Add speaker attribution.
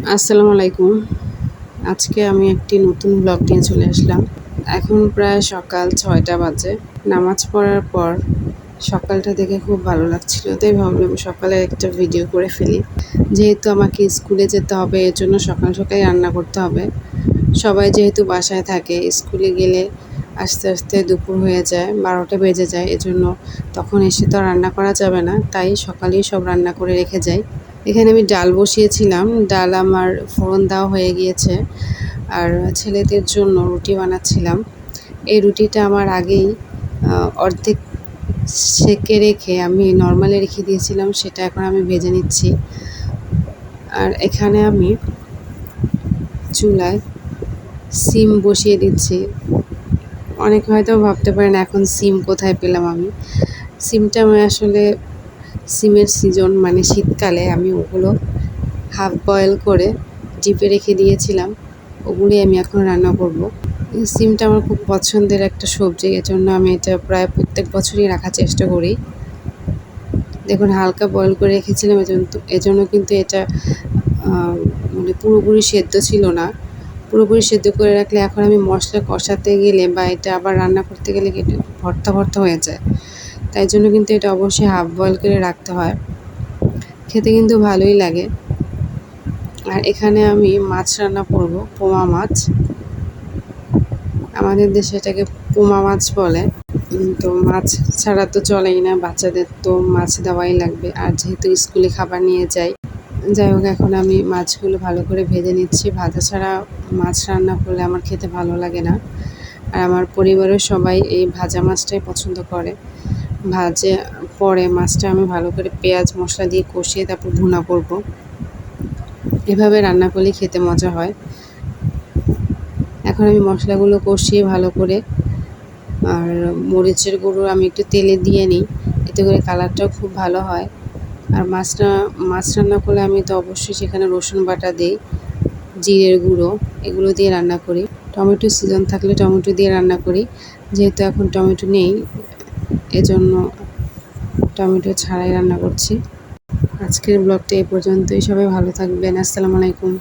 Speaker 1: আসসালামু আলাইকুম। আজকে আমি একটি নতুন ব্লগ নিয়ে চলে আসলাম। এখন প্রায় সকাল ৬টা বাজে। নামাজ পড়ার পর সকালটা দেখে খুব ভালো লাগছিল। তাই ভাবলাম সকালে একটা ভিডিও করে ফেলি। যেহেতু আমাকে স্কুলে যেতে হবে এজন্য সকাল সকালই রান্না করতে হবে। সবাই যেহেতু বাসায় থাকে, স্কুলে গেলে আস্তে আস্তে দুপুর হয়ে যায়, ১২টা বেজে যায়। এজন্য তখন এসে তো আর রান্না করা যাবে না। তাই সকালেই সব রান্না করে রেখে যাই। এখানে আমি ডাল বসিয়েছিলাম। ডাল আমার ফোড়ন দেওয়া হয়ে গিয়েছে। আর ছেলেদের জন্য রুটি বানাচ্ছিলাম। এই রুটিটা আমার আগেই অর্ধেক সেঁকে রেখে আমি নরমালে রেখে দিয়েছিলাম, সেটা এখন আমি ভেজে নিচ্ছি। আর এখানে আমি চুলায় সিম বসিয়ে দিচ্ছি। অনেকে হয়তো ভাবতে পারেন এখন সিম কোথায় পেলাম আমি। সিমটা আমি আসলে সিমের সিজন মানে শীতকালে আমি ওগুলো হাফ বয়েল করে ডিপে রেখে দিয়েছিলাম। ওগুলোই আমি এখন রান্না করব। সিমটা আমার খুব পছন্দের একটা সবজি, এজন্য আমি এটা প্রায় প্রত্যেক বছরই রাখার চেষ্টা করি। দেখুন হালকা বয়েল করে রেখেছিলাম, এজন্য কিন্তু এটা মানে পুরোপুরি সেদ্ধ ছিল না। পুরোপুরি সেদ্ধ করে রাখলে এখন আমি মশলা কষাতে গেলে বা এটা আবার রান্না করতে গেলে ভর্তা ভর্তা হয়ে যায়। তাই জন্য কিন্তু এটা অবশ্যই হাফ বয়েল করে রাখতে হয়। খেতে কিন্তু ভালোই লাগে। আর এখানে আমি মাছ রান্না করব, পোমা মাছ। আমাদের দেশে এটাকে পোমা মাছ বলে। তো মাছ ছাড়া তো চলেই না, বাচ্চাদের তো মাছ দেওয়াই লাগবে। আর যেহেতু স্কুলে খাবার নিয়ে যাই, যাই হোক এখন আমি মাছগুলো ভালো করে ভেজে নিচ্ছি। ভাজা ছাড়া মাছ রান্না করলে আমার খেতে ভালো লাগে না। আর আমার পরিবারের সবাই এই ভাজা মাছটাই পছন্দ করে। ভাজে পরে মাছটা আমি ভালো করে পেঁয়াজ মশলা দিয়ে কষিয়ে তারপর ভুনা করব। এভাবে রান্না করলে খেতে মজা হয়। এখন আমি মশলাগুলো কষিয়ে ভালো করে, আর মরিচের গুঁড়ো আমি একটু তেলে দিয়ে নিই, এতে করে কালারটাও খুব ভালো হয়। আর মাছ রান্না করলে আমি তো অবশ্যই সেখানে রসুন বাটা দিই, জিরের গুঁড়ো, এগুলো দিয়ে রান্না করি। টমেটো সিজন থাকলে টমেটো দিয়ে রান্না করি। যেহেতু এখন টমেটো নেই, এজন্য টমেটো ছাড়াই রান্না করছি। আজকের ব্লগটা এই পর্যন্তই। সবাই ভালো থাকবেন। আসসালামু আলাইকুম।